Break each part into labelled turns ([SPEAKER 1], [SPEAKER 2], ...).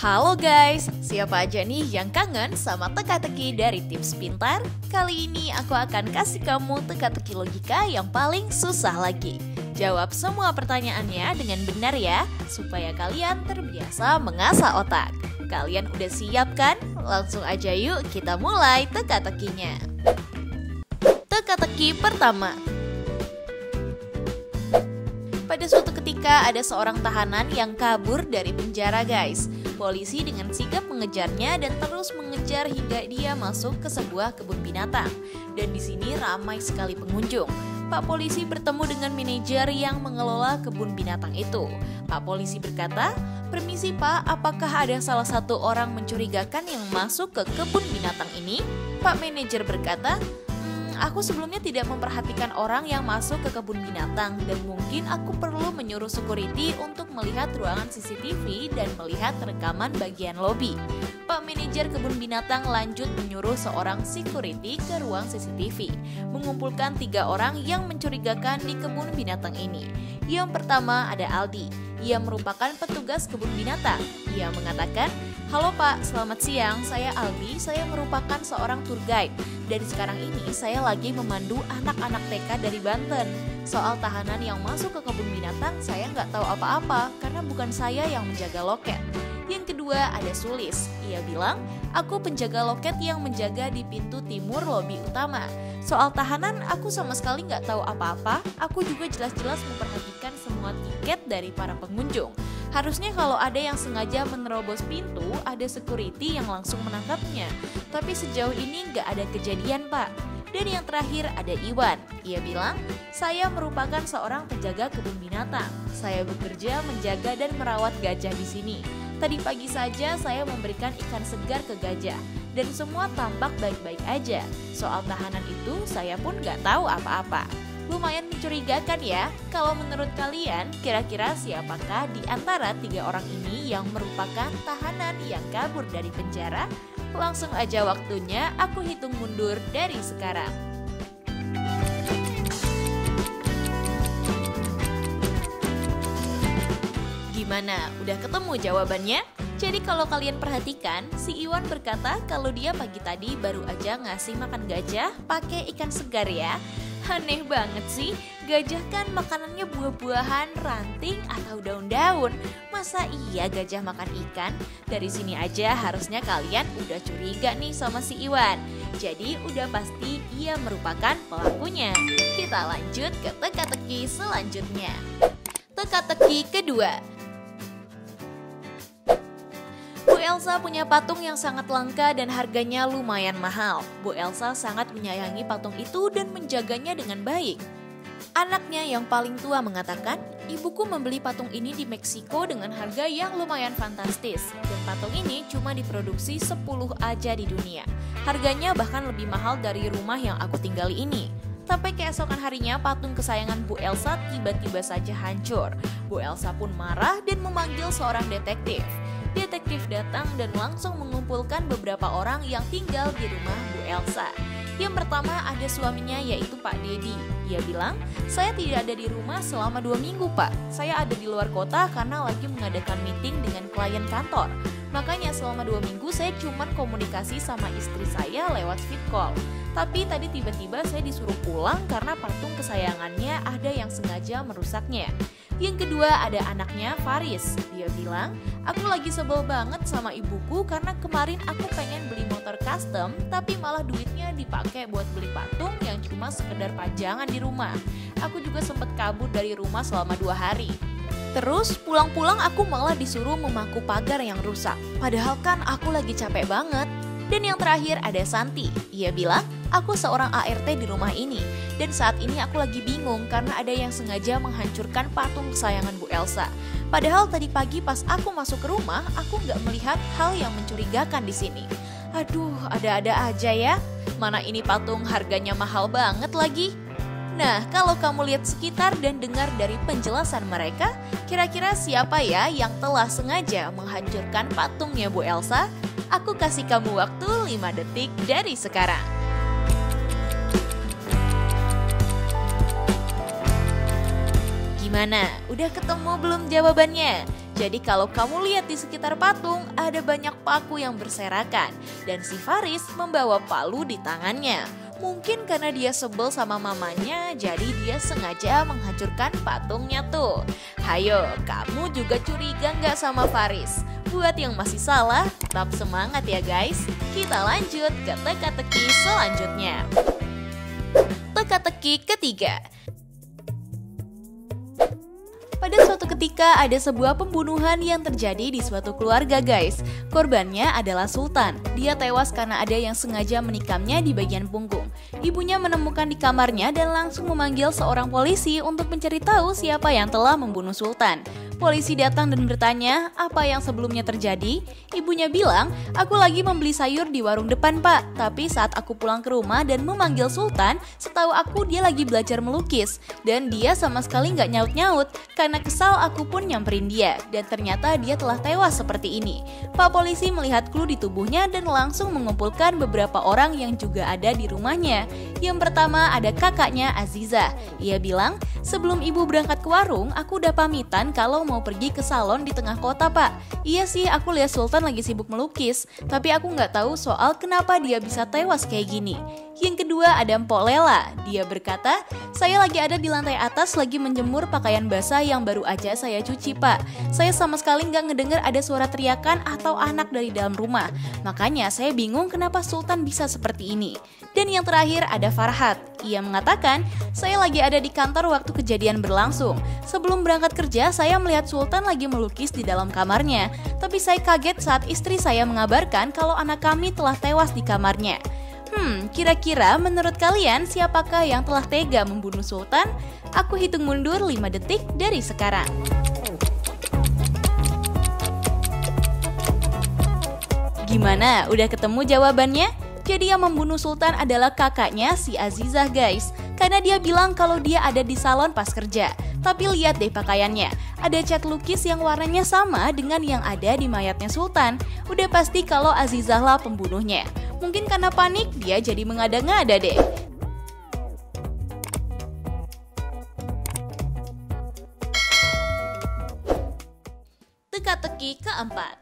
[SPEAKER 1] Halo guys, siapa aja nih yang kangen sama teka-teki dari Tips Pintar? Kali ini aku akan kasih kamu teka-teki logika yang paling susah lagi. Jawab semua pertanyaannya dengan benar ya, supaya kalian terbiasa mengasah otak. Kalian udah siap kan? Langsung aja yuk kita mulai teka-tekinya. Teka-teki pertama. Pada suatu ketika ada seorang tahanan yang kabur dari penjara guys. Polisi dengan sigap mengejarnya dan terus mengejar hingga dia masuk ke sebuah kebun binatang. Dan di sini ramai sekali pengunjung. Pak polisi bertemu dengan manajer yang mengelola kebun binatang itu. Pak polisi berkata, "Permisi Pak, apakah ada salah satu orang mencurigakan yang masuk ke kebun binatang ini?" Pak manajer berkata, "Aku sebelumnya tidak memperhatikan orang yang masuk ke kebun binatang dan mungkin aku perlu menyuruh security untuk melihat ruangan CCTV dan melihat rekaman bagian lobi." Pak manajer kebun binatang lanjut menyuruh seorang security ke ruang CCTV, mengumpulkan 3 orang yang mencurigakan di kebun binatang ini. Yang pertama ada Aldi, ia merupakan petugas kebun binatang. Ia mengatakan, "Halo Pak, selamat siang, saya Aldi, saya merupakan seorang tour guide. Dan sekarang ini saya lagi memandu anak-anak TK dari Banten. Soal tahanan yang masuk ke kebun binatang, saya nggak tahu apa-apa karena bukan saya yang menjaga loket." Yang kedua ada Sulis, ia bilang, "Aku penjaga loket yang menjaga di pintu timur lobi utama. Soal tahanan aku sama sekali nggak tahu apa-apa, aku juga jelas-jelas memperhatikan semua tiket dari para pengunjung. Harusnya kalau ada yang sengaja menerobos pintu, ada security yang langsung menangkapnya. Tapi sejauh ini nggak ada kejadian Pak." Dan yang terakhir ada Iwan. Ia bilang, "Saya merupakan seorang penjaga kebun binatang. Saya bekerja menjaga dan merawat gajah di sini. Tadi pagi saja saya memberikan ikan segar ke gajah. Dan semua tampak baik-baik aja. Soal tahanan itu saya pun nggak tahu apa-apa." Lumayan mencurigakan ya. Kalau menurut kalian, kira-kira siapakah di antara 3 orang ini yang merupakan tahanan yang kabur dari penjara? Langsung aja waktunya aku hitung mundur dari sekarang. Gimana? Udah ketemu jawabannya? Jadi kalau kalian perhatikan, si Iwan berkata kalau dia pagi tadi baru aja ngasih makan gajah pakai ikan segar ya. Aneh banget sih, gajah kan makanannya buah-buahan, ranting, atau daun-daun. Masa iya gajah makan ikan? Dari sini aja harusnya kalian udah curiga nih sama si Iwan. Jadi udah pasti ia merupakan pelakunya. Kita lanjut ke teka-teki selanjutnya. Teka-teki kedua. Bu Elsa punya patung yang sangat langka dan harganya lumayan mahal. Bu Elsa sangat menyayangi patung itu dan menjaganya dengan baik. Anaknya yang paling tua mengatakan, "Ibuku membeli patung ini di Meksiko dengan harga yang lumayan fantastis. Dan patung ini cuma diproduksi 10 aja di dunia. Harganya bahkan lebih mahal dari rumah yang aku tinggali ini." Tapi keesokan harinya patung kesayangan Bu Elsa tiba-tiba saja hancur. Bu Elsa pun marah dan memanggil seorang detektif. Detektif datang dan langsung mengumpulkan beberapa orang yang tinggal di rumah Bu Elsa. Yang pertama ada suaminya yaitu Pak Dedi. Ia bilang, "Saya tidak ada di rumah selama 2 minggu Pak. Saya ada di luar kota karena lagi mengadakan meeting dengan klien kantor. Makanya selama 2 minggu saya cuma komunikasi sama istri saya lewat feed call. Tapi tadi tiba-tiba saya disuruh pulang karena patung kesayangannya ada yang sengaja merusaknya." Yang kedua ada anaknya Faris. Dia bilang, "Aku lagi sebel banget sama ibuku karena kemarin aku pengen beli motor custom tapi malah duitnya dipakai buat beli patung yang cuma sekedar pajangan di rumah. Aku juga sempat kabur dari rumah selama 2 hari. Terus pulang-pulang aku malah disuruh memaku pagar yang rusak. Padahal kan aku lagi capek banget." Dan yang terakhir ada Santi. Ia bilang, "Aku seorang ART di rumah ini. Dan saat ini aku lagi bingung karena ada yang sengaja menghancurkan patung kesayangan Bu Elsa. Padahal tadi pagi pas aku masuk ke rumah, aku nggak melihat hal yang mencurigakan di sini. Aduh, ada-ada aja ya. Mana ini patung harganya mahal banget lagi." Nah, kalau kamu lihat sekitar dan dengar dari penjelasan mereka, kira-kira siapa ya yang telah sengaja menghancurkan patungnya Bu Elsa? Aku kasih kamu waktu 5 detik dari sekarang. Gimana? Udah ketemu belum jawabannya? Jadi kalau kamu lihat di sekitar patung, ada banyak paku yang berserakan. Dan si Faris membawa palu di tangannya. Mungkin karena dia sebel sama mamanya, jadi dia sengaja menghancurkan patungnya tuh. Hayo, kamu juga curiga nggak sama Faris? Buat yang masih salah, tetap semangat ya guys. Kita lanjut ke teka-teki selanjutnya. Teka-teki ketiga. Pada suatu ketika ada sebuah pembunuhan yang terjadi di suatu keluarga guys. Korbannya adalah Sultan. Dia tewas karena ada yang sengaja menikamnya di bagian punggung. Ibunya menemukan di kamarnya dan langsung memanggil seorang polisi untuk mencari tahu siapa yang telah membunuh Sultan. Polisi datang dan bertanya apa yang sebelumnya terjadi. Ibunya bilang, aku lagi membeli sayur di warung depan pak. Tapi saat aku pulang ke rumah dan memanggil Sultan, setahu aku dia lagi belajar melukis. Dan dia sama sekali nggak nyaut-nyaut. Karena kesal aku pun nyamperin dia. Dan ternyata dia telah tewas seperti ini. Pak polisi melihat clue di tubuhnya dan langsung mengumpulkan beberapa orang yang juga ada di rumahnya. Yang pertama ada kakaknya Aziza. Ia bilang, sebelum ibu berangkat ke warung, aku udah pamitan kalau mau pergi ke salon di tengah kota pak. Iya sih, aku lihat Sultan lagi sibuk melukis, tapi aku nggak tahu soal kenapa dia bisa tewas kayak gini. Yang kedua ada Mpok Lela. Dia berkata, saya lagi ada di lantai atas lagi menjemur pakaian basah yang baru aja saya cuci pak. Saya sama sekali nggak ngedengar ada suara teriakan atau anak dari dalam rumah. Makanya saya bingung kenapa Sultan bisa seperti ini. Dan yang terakhir ada Farhat. Ia mengatakan, saya lagi ada di kantor waktu kejadian berlangsung. Sebelum berangkat kerja, saya melihat Sultan lagi melukis di dalam kamarnya. Tapi saya kaget saat istri saya mengabarkan kalau anak kami telah tewas di kamarnya. Kira-kira menurut kalian siapakah yang telah tega membunuh Sultan? Aku hitung mundur 5 detik dari sekarang. Gimana? Udah ketemu jawabannya? Jadi yang membunuh Sultan adalah kakaknya si Azizah guys. Karena dia bilang kalau dia ada di salon pas kerja. Tapi lihat deh pakaiannya. Ada cat lukis yang warnanya sama dengan yang ada di mayatnya Sultan. Udah pasti kalau Azizah lah pembunuhnya. Mungkin karena panik dia jadi mengada-ngada deh. Teka-teki keempat.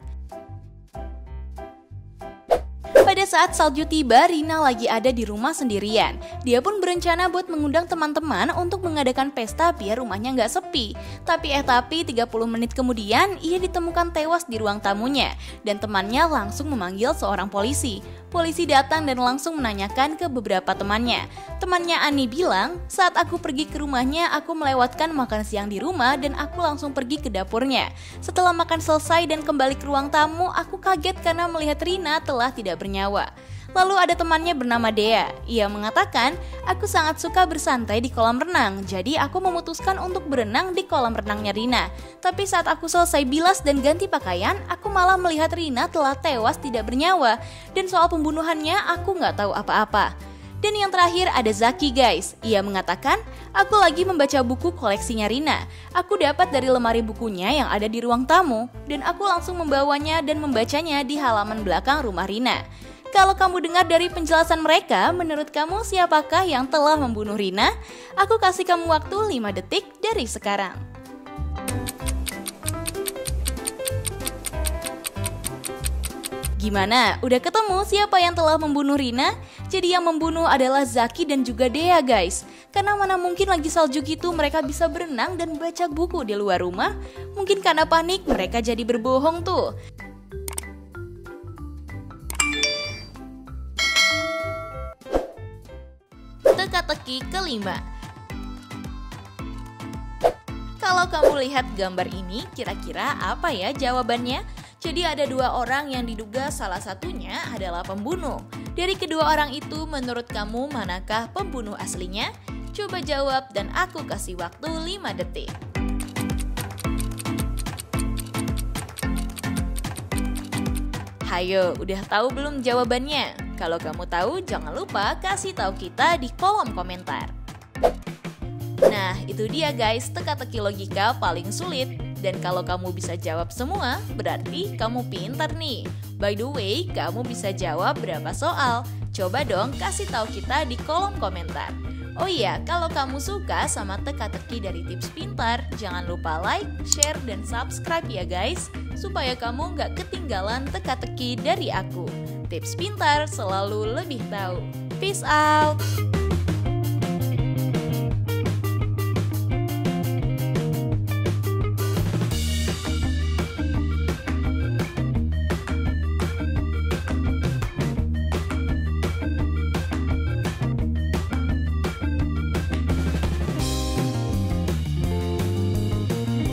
[SPEAKER 1] Pada saat salju tiba, Rina lagi ada di rumah sendirian. Dia pun berencana buat mengundang teman-teman untuk mengadakan pesta biar rumahnya nggak sepi. Tapi 30 menit kemudian, ia ditemukan tewas di ruang tamunya. Dan temannya langsung memanggil seorang polisi. Polisi datang dan langsung menanyakan ke beberapa temannya. Temannya Ani bilang, saat aku pergi ke rumahnya, aku melewatkan makan siang di rumah dan aku langsung pergi ke dapurnya. Setelah makan selesai dan kembali ke ruang tamu, aku kaget karena melihat Rina telah tidak bernyawa. Lalu ada temannya bernama Dea. Ia mengatakan, aku sangat suka bersantai di kolam renang, jadi aku memutuskan untuk berenang di kolam renangnya Rina. Tapi saat aku selesai bilas dan ganti pakaian, aku malah melihat Rina telah tewas tidak bernyawa. Dan soal pembunuhannya, aku nggak tahu apa-apa. Dan yang terakhir ada Zaki guys. Ia mengatakan, aku lagi membaca buku koleksinya Rina. Aku dapat dari lemari bukunya yang ada di ruang tamu. Dan aku langsung membawanya dan membacanya di halaman belakang rumah Rina. Kalau kamu dengar dari penjelasan mereka, menurut kamu siapakah yang telah membunuh Rina? Aku kasih kamu waktu 5 detik dari sekarang. Gimana? Udah ketemu siapa yang telah membunuh Rina? Jadi yang membunuh adalah Zaki dan juga Dea guys. Karena mana mungkin lagi salju gitu mereka bisa berenang dan baca buku di luar rumah? Mungkin karena panik mereka jadi berbohong tuh. Teka-teki kelima. Kalau kamu lihat gambar ini, kira-kira apa ya jawabannya? Jadi ada 2 orang yang diduga salah satunya adalah pembunuh. Dari kedua orang itu, menurut kamu manakah pembunuh aslinya? Coba jawab dan aku kasih waktu 5 detik. Hayo, udah tahu belum jawabannya? Kalau kamu tahu, jangan lupa kasih tahu kita di kolom komentar. Nah, itu dia guys, teka-teki logika paling sulit. Dan kalau kamu bisa jawab semua, berarti kamu pintar nih. By the way, kamu bisa jawab berapa soal? Coba dong kasih tahu kita di kolom komentar. Oh iya, kalau kamu suka sama teka-teki dari Tips Pintar, jangan lupa like, share, dan subscribe ya guys, supaya kamu nggak ketinggalan teka-teki dari aku. Tips Pintar selalu lebih tahu. Peace out!